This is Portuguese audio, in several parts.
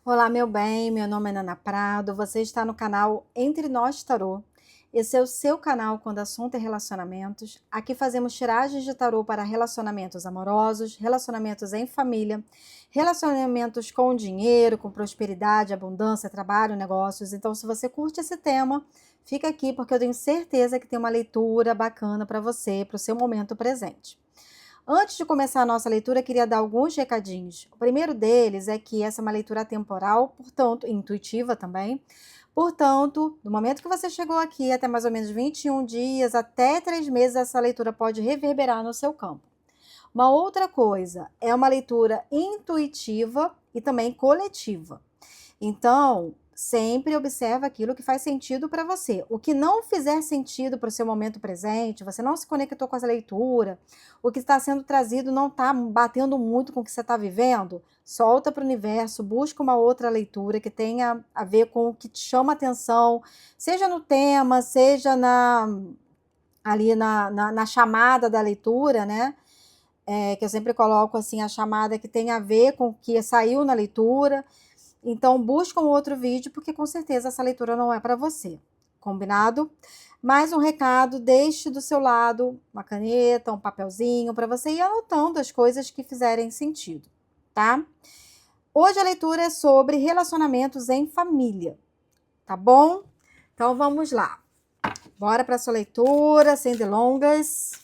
Olá, meu bem, meu nome é Nana Prado, você está no canal Entre Nós Tarô. Esse é o seu canal quando o assunto é relacionamentos. Aqui fazemos tiragens de tarô para relacionamentos amorosos, relacionamentos em família, relacionamentos com dinheiro, com prosperidade, abundância, trabalho, negócios. Então, se você curte esse tema, fica aqui porque eu tenho certeza que tem uma leitura bacana para você, para o seu momento presente. Antes de começar a nossa leitura, queria dar alguns recadinhos. O primeiro deles é que essa é uma leitura temporal, portanto, intuitiva também. Portanto, no momento que você chegou aqui, até mais ou menos 21 dias, até 3 meses, essa leitura pode reverberar no seu campo. Uma outra coisa, é uma leitura intuitiva e também coletiva. Então, sempre observa aquilo que faz sentido para você. O que não fizer sentido para o seu momento presente, você não se conectou com essa leitura, o que está sendo trazido não está batendo muito com o que você está vivendo, solta para o universo, busca uma outra leitura que tenha a ver com o que te chama atenção, seja no tema, seja ali na chamada da leitura, né? Que eu sempre coloco assim a chamada que tem a ver com o que saiu na leitura. Então, busca um outro vídeo, porque com certeza essa leitura não é para você. Combinado? Mais um recado, deixe do seu lado uma caneta, um papelzinho, para você ir anotando as coisas que fizerem sentido, tá? Hoje a leitura é sobre relacionamentos em família, tá bom? Então vamos lá. Bora para sua leitura, sem delongas.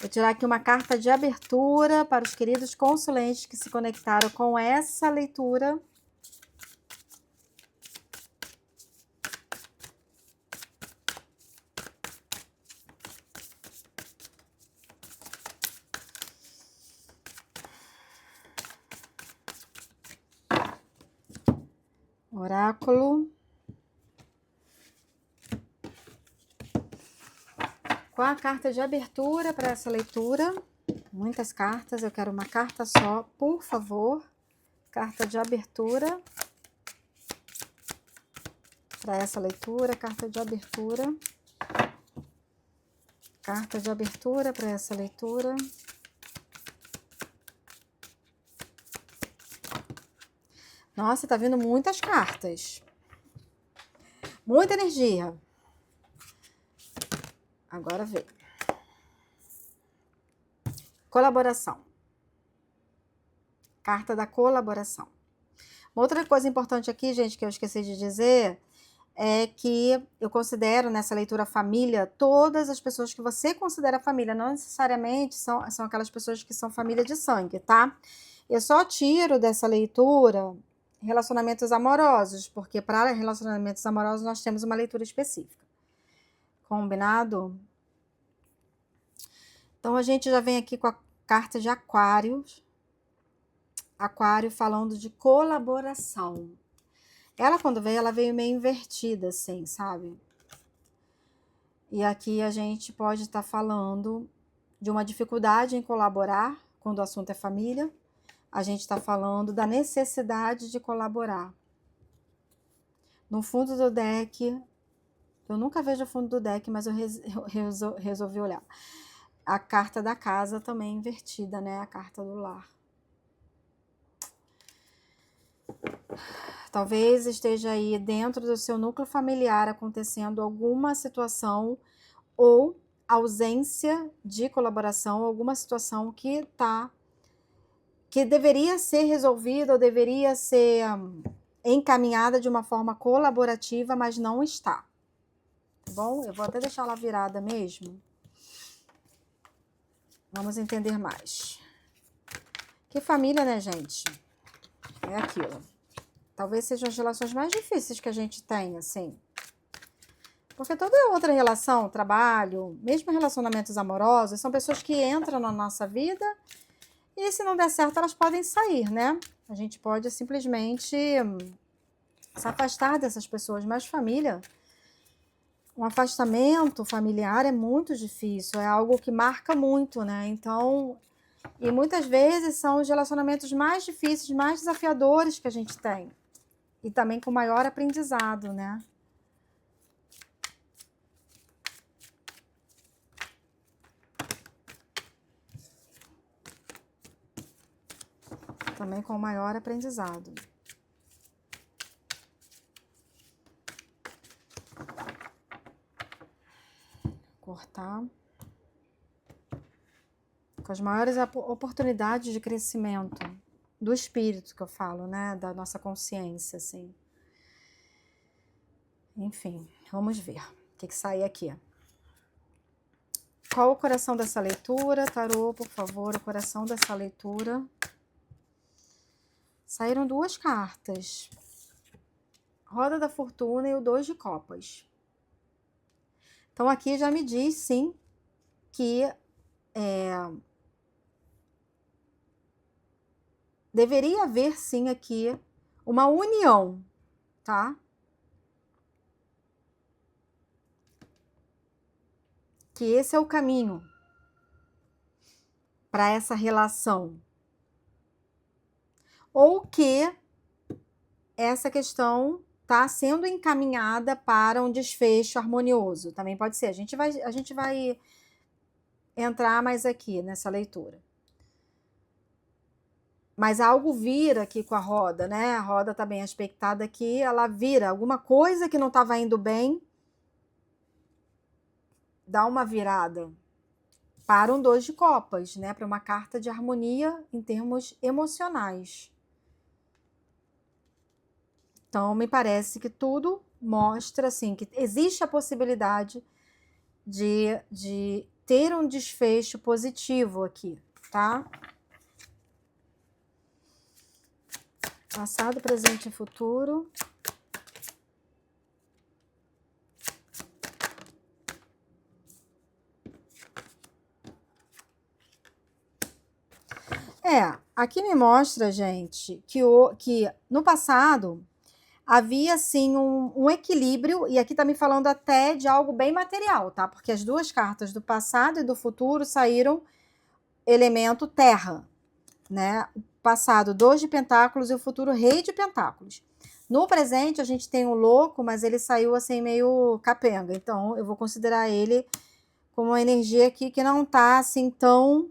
Vou tirar aqui uma carta de abertura para os queridos consulentes que se conectaram com essa leitura. Oráculo. Qual a carta de abertura para essa leitura? Muitas cartas, eu quero uma carta só, por favor. Carta de abertura para essa leitura, carta de abertura. Carta de abertura para essa leitura. Nossa, tá vindo muitas cartas. Muita energia. Agora vem. Colaboração. Carta da colaboração. Uma outra coisa importante aqui, gente, que eu esqueci de dizer, é que eu considero nessa leitura família todas as pessoas que você considera família, não necessariamente são aquelas pessoas que são família de sangue, tá? Eu só tiro dessa leitura relacionamentos amorosos, porque para relacionamentos amorosos nós temos uma leitura específica. Combinado? Então a gente já vem aqui com a carta de Aquário. Aquário falando de colaboração. Ela, quando veio, ela veio meio invertida, assim, sabe? E aqui a gente pode estar falando de uma dificuldade em colaborar, quando o assunto é família. A gente está falando da necessidade de colaborar. No fundo do deck, eu nunca vejo o fundo do deck, mas eu resolvi olhar. A carta da casa também invertida, né? A carta do lar. Talvez esteja aí dentro do seu núcleo familiar acontecendo alguma situação ou ausência de colaboração, alguma situação que deveria ser resolvida ou deveria ser encaminhada de uma forma colaborativa, mas não está. Tá bom? Eu vou até deixar ela virada mesmo. Vamos entender mais. Que família, né, gente? É aquilo. Talvez sejam as relações mais difíceis que a gente tem, assim. Porque toda outra relação, trabalho, mesmo relacionamentos amorosos, são pessoas que entram na nossa vida e se não der certo, elas podem sair, né? A gente pode simplesmente se afastar dessas pessoas, mas família, um afastamento familiar é muito difícil, é algo que marca muito, né? Então, e muitas vezes são os relacionamentos mais difíceis, mais desafiadores que a gente tem. E também com maior aprendizado, né? Também com maior aprendizado. cortar. Com as maiores oportunidades de crescimento do espírito que eu falo, né? Da nossa consciência, assim. Enfim, vamos ver o que sai aqui. Qual o coração dessa leitura? Tarô, por favor, o coração dessa leitura. Saíram 2 cartas. Roda da Fortuna e o 2 de Copas. Então, aqui já me diz, sim, que deveria haver, sim, aqui uma união, tá? Que esse é o caminho para essa relação. Ou que essa questão está sendo encaminhada para um desfecho harmonioso. Também pode ser. A gente vai entrar mais aqui nessa leitura. Mas algo vira aqui com a roda, né? A roda está bem aspectada aqui, ela vira alguma coisa que não estava indo bem, dá uma virada para um 2 de copas, né? Para uma carta de harmonia em termos emocionais. Então, me parece que tudo mostra, assim, que existe a possibilidade de ter um desfecho positivo aqui, tá? Passado, presente e futuro. Aqui me mostra, gente, que no passado havia, assim, um equilíbrio, e aqui tá me falando até de algo bem material, tá? Porque as 2 cartas do passado e do futuro saíram elemento terra, né? O passado, 2 de pentáculos, e o futuro, rei de pentáculos. No presente, a gente tem o louco, mas ele saiu, assim, meio capenga. Então, eu vou considerar ele como uma energia aqui que não tá, assim, tão...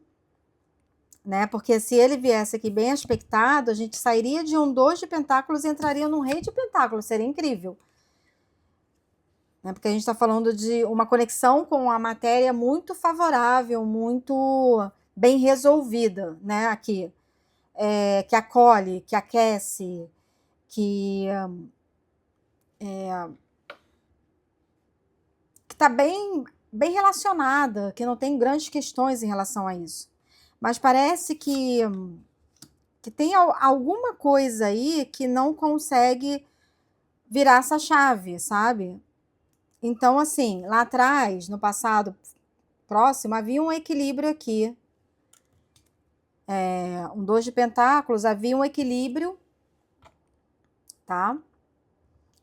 né? Porque se ele viesse aqui bem aspectado, a gente sairia de um 2 de pentáculos e entraria num rei de pentáculos, seria incrível. Né? Porque a gente está falando de uma conexão com a matéria muito favorável, muito bem resolvida, né? Aqui. Que acolhe, que aquece, que está bem relacionada, que não tem grandes questões em relação a isso. Mas parece que tem alguma coisa aí que não consegue virar essa chave, sabe? Então, assim, lá atrás, no passado próximo, havia um equilíbrio aqui. Um 2 de pentáculos, havia um equilíbrio, tá?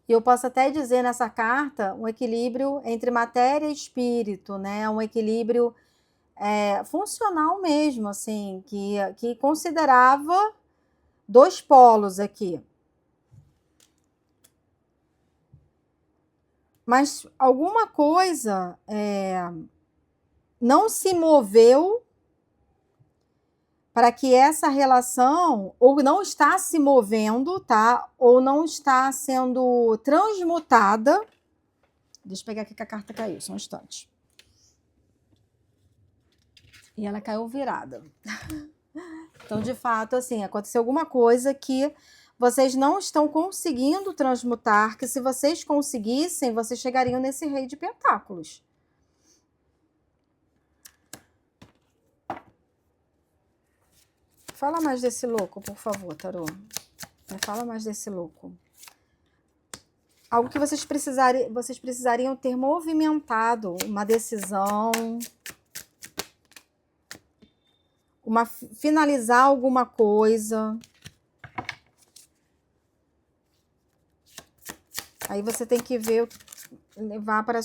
E eu posso até dizer nessa carta um equilíbrio entre matéria e espírito, né? Um equilíbrio funcional mesmo, assim, que considerava 2 polos aqui. Mas alguma coisa não se moveu para que essa relação, ou não está se movendo, tá? Ou não está sendo transmutada. Deixa eu pegar aqui que a carta caiu, só um instante. E ela caiu virada. Então, de fato, assim, aconteceu alguma coisa que vocês não estão conseguindo transmutar, que se vocês conseguissem, vocês chegariam nesse rei de pentáculos. Fala mais desse louco, por favor, tarô. Me fala mais desse louco. Algo que vocês precisariam ter movimentado, uma decisão, finalizar alguma coisa. Aí você tem que ver, levar para o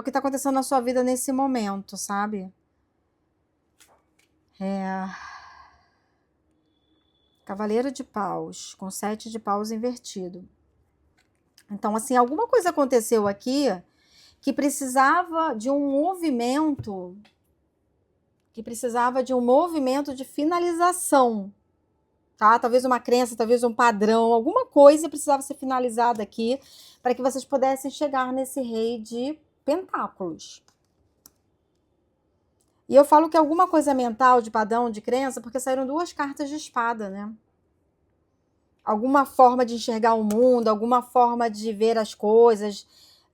que está acontecendo na sua vida nesse momento, sabe? Cavaleiro de paus, com 7 de paus invertido. Então, assim, alguma coisa aconteceu aqui que precisava de um movimento, de finalização, tá? Talvez uma crença, talvez um padrão, alguma coisa precisava ser finalizada aqui para que vocês pudessem chegar nesse rei de pentáculos. E eu falo que alguma coisa mental, de padrão, de crença, porque saíram 2 cartas de espada, né? Alguma forma de enxergar o mundo, alguma forma de ver as coisas,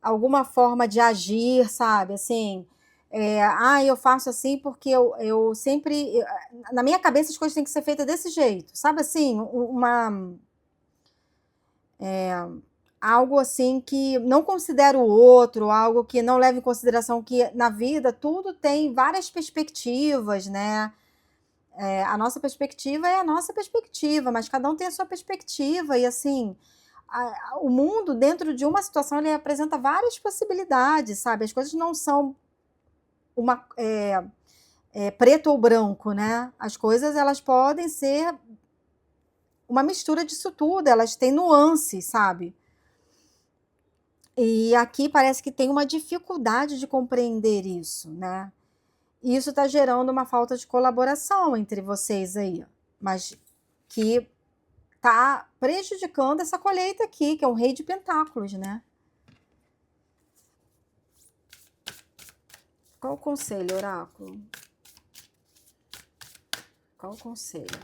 alguma forma de agir, sabe? Assim, eu faço assim porque eu sempre... na minha cabeça as coisas têm que ser feitas desse jeito, sabe assim? Algo assim que não considera o outro, algo que não leva em consideração que na vida tudo tem várias perspectivas, né? A nossa perspectiva é a nossa perspectiva, mas cada um tem a sua perspectiva, e assim, o mundo dentro de uma situação ele apresenta várias possibilidades, sabe? As coisas não são preto ou branco, né? As coisas elas podem ser uma mistura disso tudo, elas têm nuances, sabe? E aqui parece que tem uma dificuldade de compreender isso, né? E isso está gerando uma falta de colaboração entre vocês aí, mas que está prejudicando essa colheita aqui, que é o Rei de Pentáculos, né? Qual o conselho, oráculo? Qual o conselho?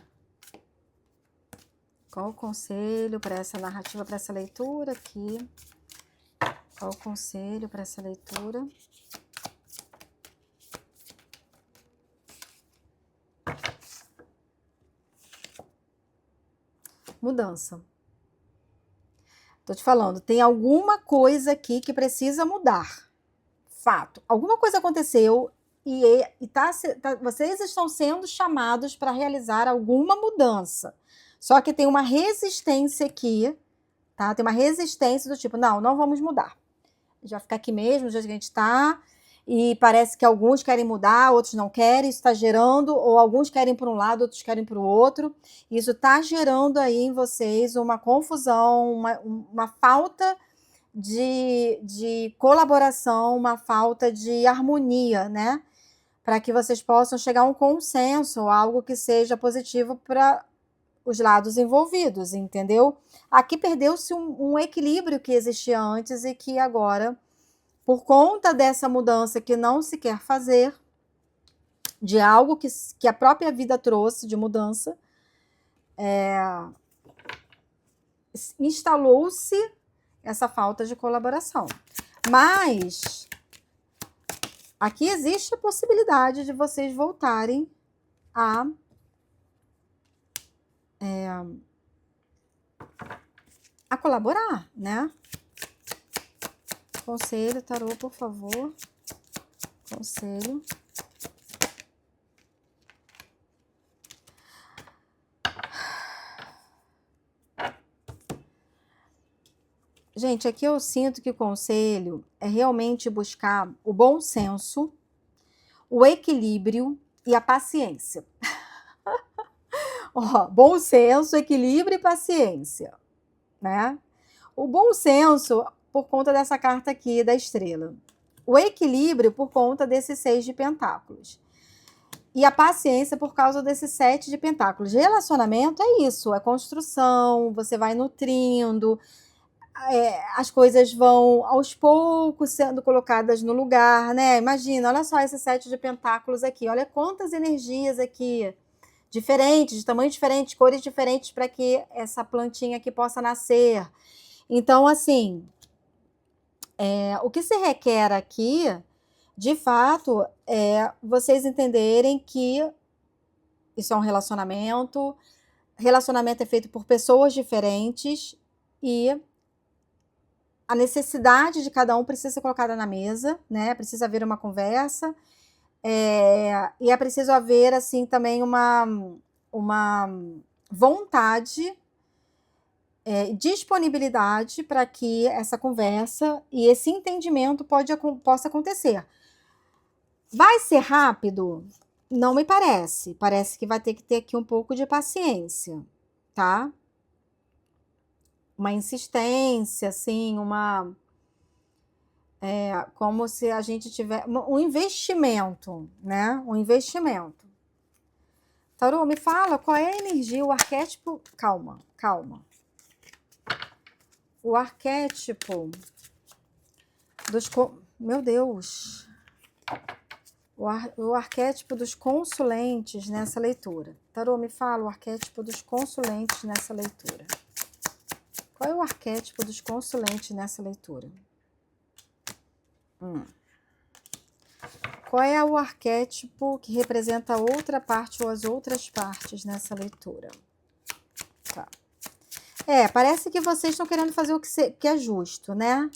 Qual o conselho para essa narrativa, para essa leitura aqui? Qual o conselho para essa leitura? Mudança. Tô te falando, tem alguma coisa aqui que precisa mudar. Fato. Alguma coisa aconteceu e vocês estão sendo chamados para realizar alguma mudança. Só que tem uma resistência aqui, tá? Tem uma resistência do tipo, não vamos mudar. Já ficar aqui mesmo, do jeito que a gente está. E parece que alguns querem mudar, outros não querem, isso está gerando, ou alguns querem para um lado, outros querem para o outro. Isso está gerando aí em vocês uma confusão, uma falta de colaboração, uma falta de harmonia, né? Para que vocês possam chegar a um consenso, algo que seja positivo para os lados envolvidos, entendeu? Aqui perdeu-se um equilíbrio que existia antes e que agora, por conta dessa mudança que não se quer fazer, de algo que a própria vida trouxe de mudança, instalou-se essa falta de colaboração. Mas aqui existe a possibilidade de vocês voltarem a colaborar, né? Conselho, tarô, por favor. Conselho. Gente, aqui eu sinto que o conselho é realmente buscar o bom senso, o equilíbrio e a paciência. Ó, bom senso, equilíbrio e paciência, né? O bom senso por conta dessa carta aqui da estrela. O equilíbrio por conta desse 6 de pentáculos. E a paciência por causa desse 7 de pentáculos. Relacionamento é isso, é construção, você vai nutrindo, as coisas vão aos poucos sendo colocadas no lugar, né? Imagina, olha só esse 7 de pentáculos aqui, olha quantas energias aqui, diferentes, de tamanho diferente, cores diferentes, para que essa plantinha aqui possa nascer. Então, assim, o que se requer aqui, de fato, é vocês entenderem que isso é um relacionamento é feito por pessoas diferentes e a necessidade de cada um precisa ser colocada na mesa, né? Precisa haver uma conversa, e é preciso haver, assim, também uma vontade, disponibilidade para que essa conversa e esse entendimento possa acontecer. Vai ser rápido? Não me parece. Parece que vai ter que ter aqui um pouco de paciência, tá? Uma insistência, assim, como se a gente tiver um investimento, né? Um investimento. Tarô, me fala qual é a energia, o arquétipo... Calma, calma. O arquétipo dos... Meu Deus! O arquétipo dos consulentes nessa leitura. Tarô, me fala o arquétipo dos consulentes nessa leitura. Qual é o arquétipo dos consulentes nessa leitura? Qual é o arquétipo que representa a outra parte ou as outras partes nessa leitura? Tá. Parece que vocês estão querendo fazer o que é justo, né?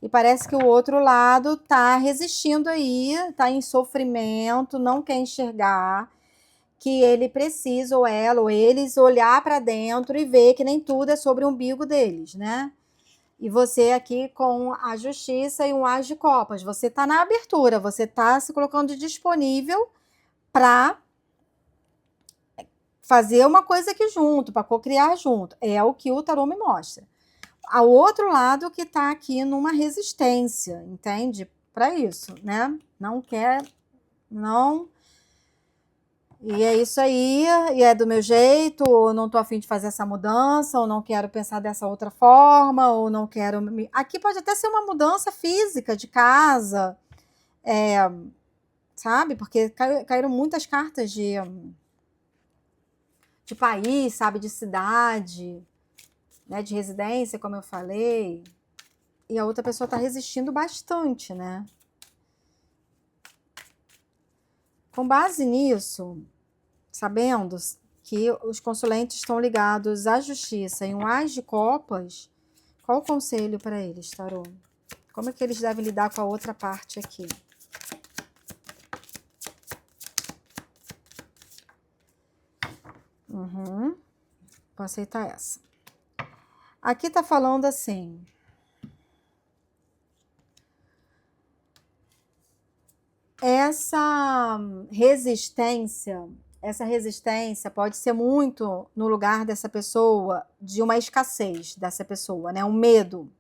E parece que o outro lado tá resistindo aí, tá em sofrimento, não quer enxergar que ele precisa, ou ela, ou eles, olhar para dentro e ver que nem tudo é sobre o umbigo deles, né? E você aqui com a justiça e um as de copas, você tá na abertura, você tá se colocando disponível para fazer uma coisa aqui junto, para cocriar junto. É o que o tarô me mostra. Ao outro lado que tá aqui numa resistência, entende? Para isso, né? Não quer, não... E é isso aí, e é do meu jeito, ou não tô a fim de fazer essa mudança, ou não quero pensar dessa outra forma, ou não quero... Aqui pode até ser uma mudança física de casa, sabe? Porque caíram muitas cartas de país, sabe? De cidade, né? De residência, como eu falei. E a outra pessoa tá resistindo bastante, né? Com base nisso... Sabendo que os consulentes estão ligados à justiça em um as de copas, qual o conselho para eles, tarô? Como é que eles devem lidar com a outra parte aqui? Vou aceitar essa. Aqui tá falando assim... Essa resistência pode ser muito no lugar dessa pessoa, de uma escassez dessa pessoa, né? Um medo.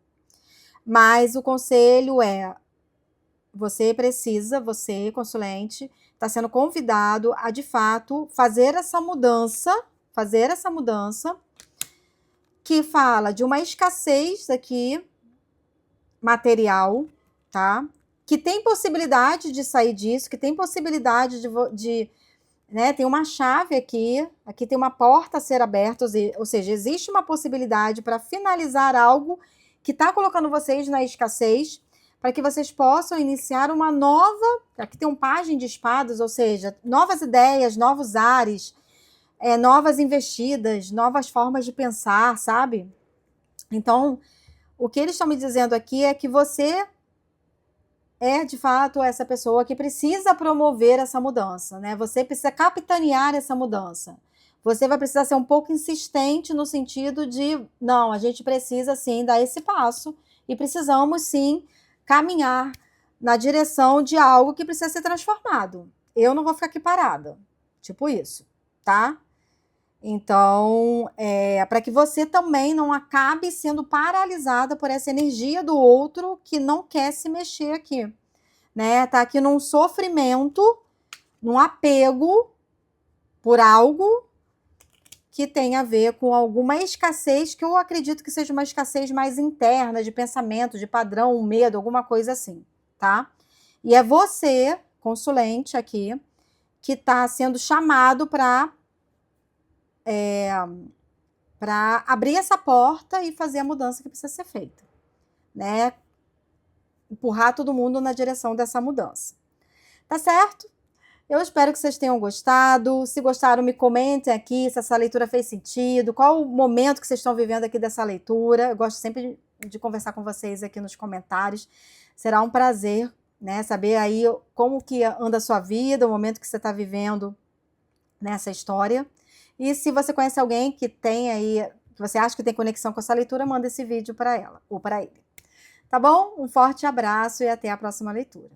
Mas o conselho é, você, consulente, está sendo convidado a, de fato, fazer essa mudança que fala de uma escassez aqui material, tá? Que tem possibilidade de sair disso, que tem possibilidade de né, tem uma chave aqui tem uma porta a ser aberta, ou seja, existe uma possibilidade para finalizar algo que está colocando vocês na escassez, para que vocês possam iniciar uma nova, aqui tem um pajem de espadas, ou seja, novas ideias, novos ares, novas investidas, novas formas de pensar, sabe? Então, o que eles estão me dizendo aqui é que você de fato, essa pessoa que precisa promover essa mudança, né? Você precisa capitanear essa mudança. Você vai precisar ser um pouco insistente no sentido de, não, a gente precisa sim dar esse passo e precisamos sim caminhar na direção de algo que precisa ser transformado. Eu não vou ficar aqui parada, tipo isso, tá? Então, para que você também não acabe sendo paralisada por essa energia do outro que não quer se mexer aqui, né? Tá aqui num sofrimento, num apego por algo que tem a ver com alguma escassez, que eu acredito que seja uma escassez mais interna, de pensamento, de padrão, medo, alguma coisa assim, tá? E é você, consulente aqui, que está sendo chamado para abrir essa porta e fazer a mudança que precisa ser feita, né? Empurrar todo mundo na direção dessa mudança. Tá certo? Eu espero que vocês tenham gostado. Se gostaram, me comentem aqui se essa leitura fez sentido, qual o momento que vocês estão vivendo aqui dessa leitura. Eu gosto sempre de conversar com vocês aqui nos comentários. Será um prazer, né, saber aí como que anda a sua vida, o momento que você está vivendo nessa história. E se você conhece alguém que tem aí, que você acha que tem conexão com essa leitura, manda esse vídeo para ela ou para ele. Tá bom? Um forte abraço e até a próxima leitura.